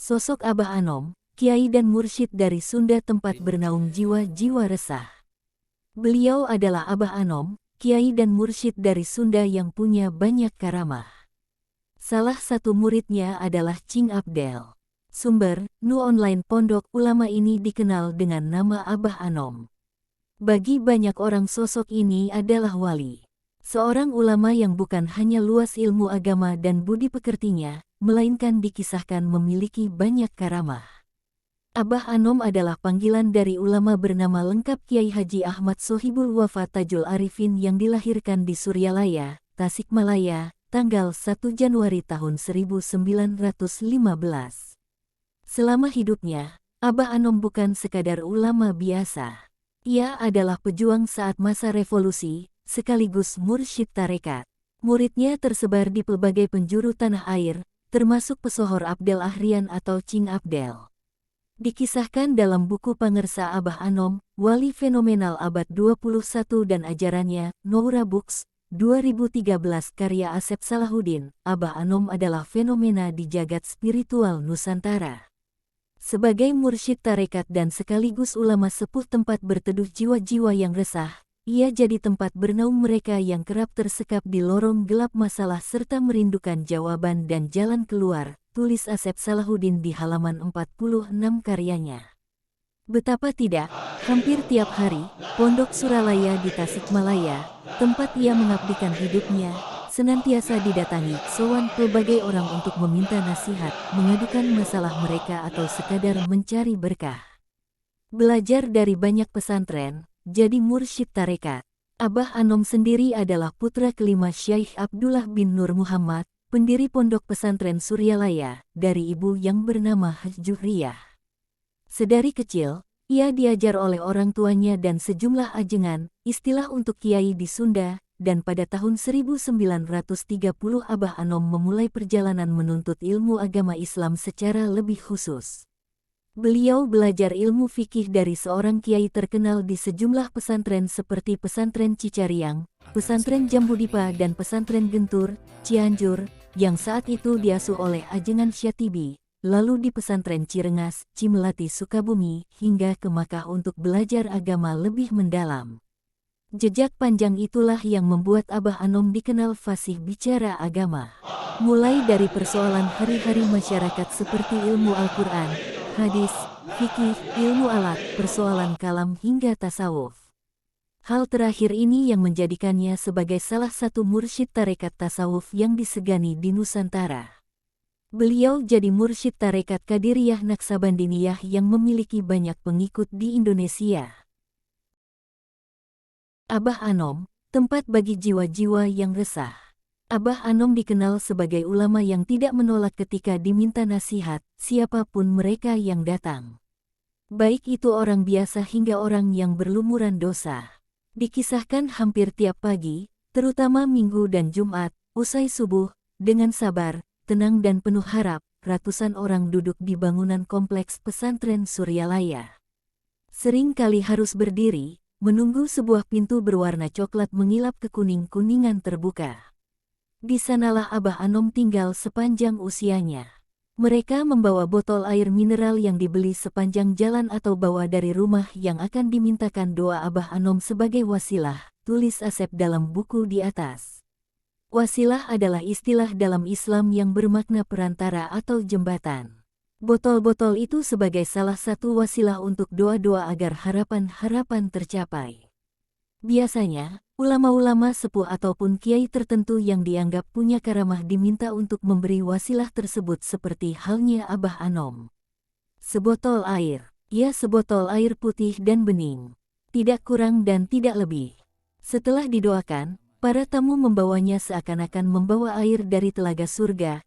Sosok Abah Anom, kiai dan mursyid dari Sunda tempat bernaung jiwa-jiwa resah. Beliau adalah Abah Anom, kiai dan mursyid dari Sunda yang punya banyak karamah. Salah satu muridnya adalah Cing Abdel. Sumber, Nu Online Pondok Ulama ini dikenal dengan nama Abah Anom. Bagi banyak orang sosok ini adalah wali. Seorang ulama yang bukan hanya luas ilmu agama dan budi pekertinya, melainkan dikisahkan memiliki banyak karamah. Abah Anom adalah panggilan dari ulama bernama lengkap Kiai Haji Ahmad Sohibul Wafa Tajul Arifin yang dilahirkan di Suryalaya, Tasikmalaya, tanggal 1 Januari tahun 1915. Selama hidupnya, Abah Anom bukan sekadar ulama biasa. Ia adalah pejuang saat masa revolusi, sekaligus mursyid tarekat. Muridnya tersebar di pelbagai penjuru tanah air, termasuk pesohor Abdel Ahrian atau Cing Abdel. Dikisahkan dalam buku Pangersa Abah Anom, Wali Fenomenal Abad 21 dan Ajarannya, Noura Books, 2013 karya Asep Salahuddin, Abah Anom adalah fenomena di jagat spiritual Nusantara. Sebagai mursyid tarekat dan sekaligus ulama sepuh tempat berteduh jiwa-jiwa yang resah, ia jadi tempat bernaung mereka yang kerap tersekap di lorong gelap masalah serta merindukan jawaban dan jalan keluar, tulis Asep Salahuddin di halaman 46 karyanya. Betapa tidak, hampir tiap hari, Pondok Suralaya di Tasikmalaya, tempat ia mengabdikan hidupnya, senantiasa didatangi sowan pelbagai orang untuk meminta nasihat, mengadukan masalah mereka atau sekadar mencari berkah. Belajar dari banyak pesantren, jadi mursyid tarekat. Abah Anom sendiri adalah putra kelima Syekh Abdullah bin Nur Muhammad, pendiri Pondok Pesantren Suryalaya, dari ibu yang bernama Hajjuriyah. Sedari kecil, ia diajar oleh orang tuanya dan sejumlah ajengan, istilah untuk kiai di Sunda, dan pada tahun 1930 Abah Anom memulai perjalanan menuntut ilmu agama Islam secara lebih khusus. Beliau belajar ilmu fikih dari seorang kiai terkenal di sejumlah pesantren seperti Pesantren Cicariang, Pesantren Jambudipa dan Pesantren Gentur, Cianjur, yang saat itu diasuh oleh ajengan Syatibi, lalu di Pesantren Cirengas, Cimelati Sukabumi, hingga ke Makkah untuk belajar agama lebih mendalam. Jejak panjang itulah yang membuat Abah Anom dikenal fasih bicara agama. Mulai dari persoalan hari-hari masyarakat seperti ilmu Al-Quran, hadis, fikih, ilmu alat, persoalan kalam hingga tasawuf. Hal terakhir ini yang menjadikannya sebagai salah satu mursyid tarekat tasawuf yang disegani di Nusantara. Beliau jadi mursyid tarekat Qadiriyah Naksabandiniyah yang memiliki banyak pengikut di Indonesia. Abah Anom, tempat bagi jiwa-jiwa yang resah. Abah Anom dikenal sebagai ulama yang tidak menolak ketika diminta nasihat, siapapun mereka yang datang. Baik itu orang biasa hingga orang yang berlumuran dosa. Dikisahkan hampir tiap pagi, terutama Minggu dan Jumat, usai subuh, dengan sabar, tenang dan penuh harap, ratusan orang duduk di bangunan kompleks pesantren Suryalaya. Sering kali harus berdiri, menunggu sebuah pintu berwarna coklat mengilap kekuning-kuningan terbuka. Di sanalah Abah Anom tinggal sepanjang usianya. Mereka membawa botol air mineral yang dibeli sepanjang jalan atau bawa dari rumah yang akan dimintakan doa Abah Anom sebagai wasilah, tulis Asep dalam buku di atas. Wasilah adalah istilah dalam Islam yang bermakna perantara atau jembatan. Botol-botol itu sebagai salah satu wasilah untuk doa-doa agar harapan-harapan tercapai. Biasanya, ulama-ulama sepuh ataupun kiai tertentu yang dianggap punya karamah diminta untuk memberi wasilah tersebut seperti halnya Abah Anom. Sebotol air, ya sebotol air putih dan bening. Tidak kurang dan tidak lebih. Setelah didoakan, para tamu membawanya seakan-akan membawa air dari telaga surga,